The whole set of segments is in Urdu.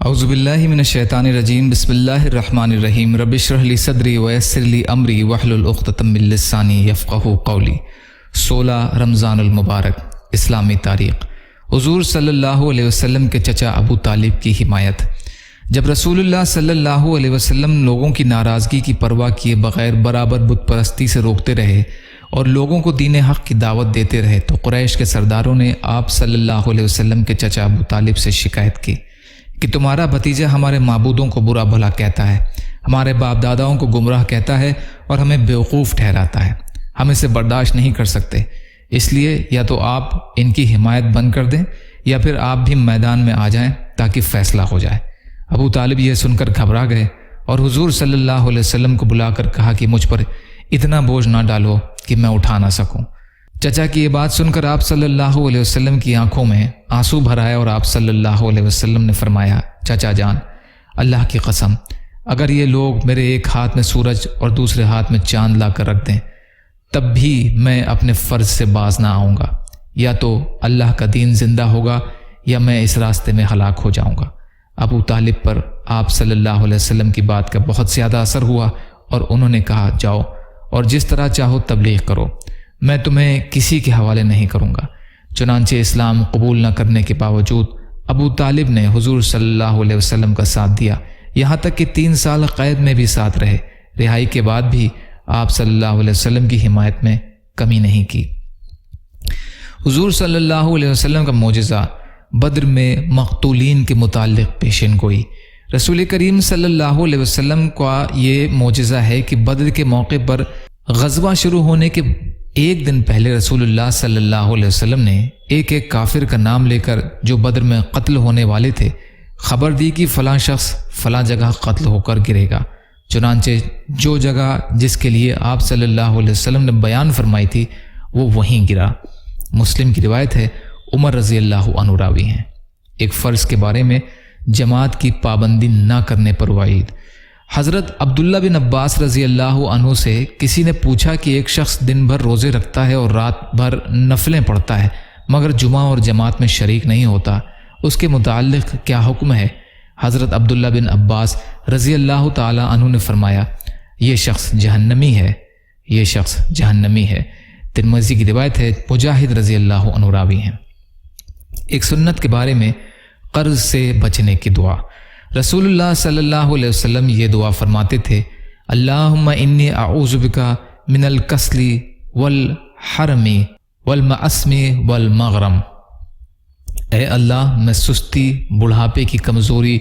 اعوذ باللہ من الشیطان الرجیم بسم اللہ الرحمن الرحیم رب اشرح لی صدری ویسر لی امری واحلل عقدۃ من لسانی یفقہوا قولی۔ 16 رمضان المبارک اسلامی تاریخ۔ حضور صلی اللہ علیہ وسلم کے چچا ابو طالب کی حمایت۔ جب رسول اللہ صلی اللہ علیہ وسلم لوگوں کی ناراضگی کی پرواہ کیے بغیر برابر بت پرستی سے روکتے رہے اور لوگوں کو دین حق کی دعوت دیتے رہے تو قریش کے سرداروں نے آپ صلی اللہ علیہ وسلم کے چچا ابو طالب سے شکایت کی کہ تمہارا بھتیجا ہمارے معبودوں کو برا بھلا کہتا ہے، ہمارے باپ داداؤں کو گمراہ کہتا ہے اور ہمیں بیوقوف ٹھہراتا ہے، ہم اسے برداشت نہیں کر سکتے، اس لیے یا تو آپ ان کی حمایت بند کر دیں یا پھر آپ بھی میدان میں آ جائیں تاکہ فیصلہ ہو جائے۔ ابو طالب یہ سن کر گھبرا گئے اور حضور صلی اللہ علیہ وسلم کو بلا کر کہا کہ مجھ پر اتنا بوجھ نہ ڈالو کہ میں اٹھا نہ سکوں۔ چچا کی یہ بات سن کر آپ صلی اللہ علیہ وسلم کی آنکھوں میں آنسو بھر آئے اور آپ صلی اللہ علیہ وسلم نے فرمایا، چچا جان، اللہ کی قسم، اگر یہ لوگ میرے ایک ہاتھ میں سورج اور دوسرے ہاتھ میں چاند لا کر رکھ دیں تب بھی میں اپنے فرض سے باز نہ آؤں گا، یا تو اللہ کا دین زندہ ہوگا یا میں اس راستے میں ہلاک ہو جاؤں گا۔ ابو طالب پر آپ صلی اللہ علیہ وسلم کی بات کا بہت زیادہ اثر ہوا اور انہوں نے کہا، جاؤ اور جس طرح چاہو تبلیغ کرو، میں تمہیں کسی کے حوالے نہیں کروں گا۔ چنانچہ اسلام قبول نہ کرنے کے باوجود ابو طالب نے حضور صلی اللہ علیہ وسلم کا ساتھ دیا، یہاں تک کہ 3 سال قید میں بھی ساتھ رہے۔ رہائی کے بعد بھی آپ صلی اللہ علیہ وسلم کی حمایت میں کمی نہیں کی۔ حضور صلی اللہ علیہ وسلم کا معجزہ بدر میں مقتولین کے متعلق پیشین گوئی۔ رسول کریم صلی اللہ علیہ وسلم کا یہ معجزہ ہے کہ بدر کے موقع پر غزوہ شروع ہونے کے ایک دن پہلے رسول اللہ صلی اللہ علیہ وسلم نے ایک کافر کا نام لے کر جو بدر میں قتل ہونے والے تھے خبر دی کہ فلاں شخص فلاں جگہ قتل ہو کر گرے گا۔ چنانچہ جو جگہ جس کے لیے آپ صلی اللہ علیہ وسلم نے بیان فرمائی تھی وہ وہیں گرا۔ مسلم کی روایت ہے، عمر رضی اللہ عنہ راوی ہیں۔ ایک فرض کے بارے میں جماعت کی پابندی نہ کرنے پر وعید۔ حضرت عبداللہ بن عباس رضی اللہ عنہ سے کسی نے پوچھا کہ ایک شخص دن بھر روزے رکھتا ہے اور رات بھر نفلیں پڑھتا ہے مگر جمعہ اور جماعت میں شریک نہیں ہوتا، اس کے متعلق کیا حکم ہے؟ حضرت عبداللہ بن عباس رضی اللہ تعالی عنہ نے فرمایا، یہ شخص جہنمی ہے، یہ شخص جہنمی ہے۔ ترمذی کی روایت ہے، مجاہد رضی اللہ عنہ راوی ہیں۔ ایک سنت کے بارے میں قرض سے بچنے کی دعا۔ رسول اللہ صلی اللہ علیہ وسلم یہ دعا فرماتے تھے، اللہم انی اعوذ بک من الکسل والحرم والمعصم والمغرم۔ اے اللہ، میں سستی، بڑھاپے کی کمزوری،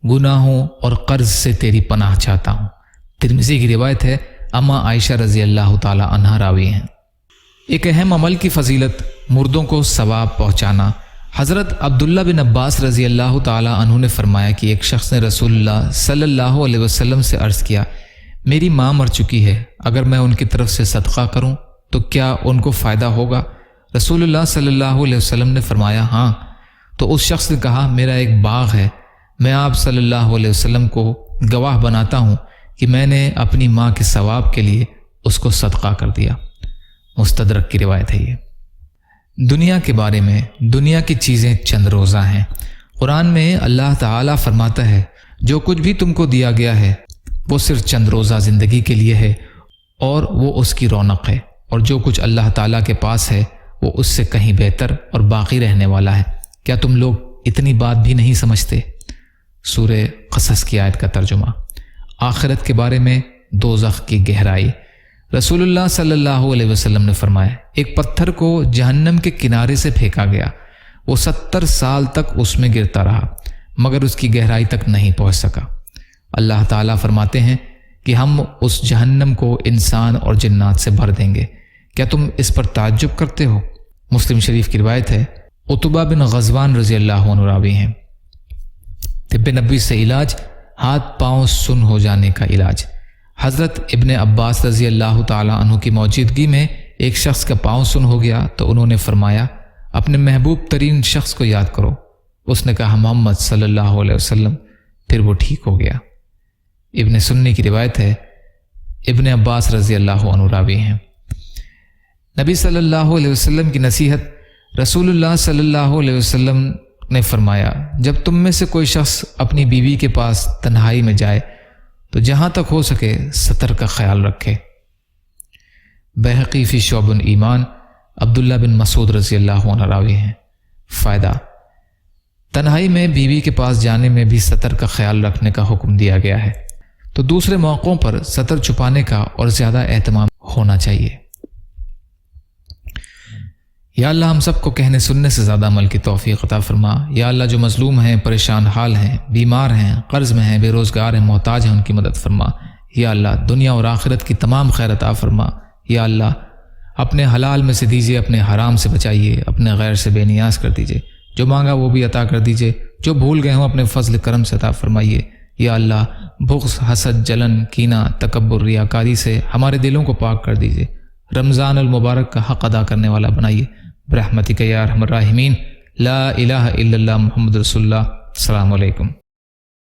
گناہوں اور قرض سے تیری پناہ چاہتا ہوں۔ ترمذی کی روایت ہے، اما عائشہ رضی اللہ تعالی عنہا راوی ہیں۔ ایک اہم عمل کی فضیلت، مردوں کو ثواب پہنچانا۔ حضرت عبداللہ بن عباس رضی اللہ تعالی عنہ نے فرمایا کہ ایک شخص نے رسول اللہ صلی اللہ علیہ وسلم سے عرض کیا، میری ماں مر چکی ہے، اگر میں ان کی طرف سے صدقہ کروں تو کیا ان کو فائدہ ہوگا؟ رسول اللہ صلی اللہ علیہ وسلم نے فرمایا، ہاں۔ تو اس شخص نے کہا، میرا ایک باغ ہے، میں آپ صلی اللہ علیہ وسلم کو گواہ بناتا ہوں کہ میں نے اپنی ماں کے ثواب کے لیے اس کو صدقہ کر دیا۔ مستدرک کی روایت ہے یہ۔ دنیا کے بارے میں، دنیا کی چیزیں چند روزہ ہیں۔ قرآن میں اللہ تعالیٰ فرماتا ہے، جو کچھ بھی تم کو دیا گیا ہے وہ صرف چند روزہ زندگی کے لیے ہے اور وہ اس کی رونق ہے، اور جو کچھ اللہ تعالیٰ کے پاس ہے وہ اس سے کہیں بہتر اور باقی رہنے والا ہے۔ کیا تم لوگ اتنی بات بھی نہیں سمجھتے؟ سورہ قصص کی آیت کا ترجمہ۔ آخرت کے بارے میں، دوزخ کی گہرائی۔ رسول اللہ صلی اللہ علیہ وسلم نے فرمایا، ایک پتھر کو جہنم کے کنارے سے پھینکا گیا، وہ 70 سال تک اس میں گرتا رہا مگر اس کی گہرائی تک نہیں پہنچ سکا۔ اللہ تعالیٰ فرماتے ہیں کہ ہم اس جہنم کو انسان اور جنات سے بھر دیں گے، کیا تم اس پر تعجب کرتے ہو؟ مسلم شریف کی روایت ہے، عتبہ بن غزوان رضی اللہ عنہ راوی ہیں۔ طب نبوی سے علاج، ہاتھ پاؤں سن ہو جانے کا علاج۔ حضرت ابن عباس رضی اللہ تعالی عنہ کی موجودگی میں ایک شخص کا پاؤں سن ہو گیا تو انہوں نے فرمایا، اپنے محبوب ترین شخص کو یاد کرو۔ اس نے کہا، محمد صلی اللہ علیہ وسلم، پھر وہ ٹھیک ہو گیا۔ ابن سنی کی روایت ہے، ابن عباس رضی اللہ عنہ راوی ہیں۔ نبی صلی اللہ علیہ وسلم کی نصیحت۔ رسول اللہ صلی اللہ علیہ وسلم نے فرمایا جب تم میں سے کوئی شخص اپنی بیوی کے پاس تنہائی میں جائے تو جہاں تک ہو سکے ستر کا خیال رکھے۔ بہقی فی شعب ایمان، عبداللہ بن مسعود رضی اللہ عنہ راوی ہیں۔ فائدہ: تنہائی میں بیوی کے پاس جانے میں بھی ستر کا خیال رکھنے کا حکم دیا گیا ہے، تو دوسرے موقعوں پر ستر چھپانے کا اور زیادہ اہتمام ہونا چاہیے۔ یا اللہ ہم سب کو کہنے سننے سے زیادہ عمل کی توفیق عطا فرما۔ یا اللہ جو مظلوم ہیں، پریشان حال ہیں، بیمار ہیں، قرض میں ہیں، بے روزگار ہیں، محتاج ہیں، ان کی مدد فرما۔ یا اللہ دنیا اور آخرت کی تمام خیر عطا فرما۔ یا اللہ اپنے حلال میں سے دیجیے، اپنے حرام سے بچائیے، اپنے غیر سے بے نیاز کر دیجیے، جو مانگا وہ بھی عطا کر دیجیے، جو بھول گئے ہوں اپنے فضل کرم سے عطا فرمائیے۔ یا اللہ بغض، حسد، جلن، کینہ، تکبر، ریاکاری سے ہمارے دلوں کو پاک کر دیجیے۔ رمضان المبارک کا حق ادا کرنے والا بنائیے برحمتک یا ارحم الراحمین۔ لا الہ الا اللہ محمد رسول اللہ۔ السلام علیکم۔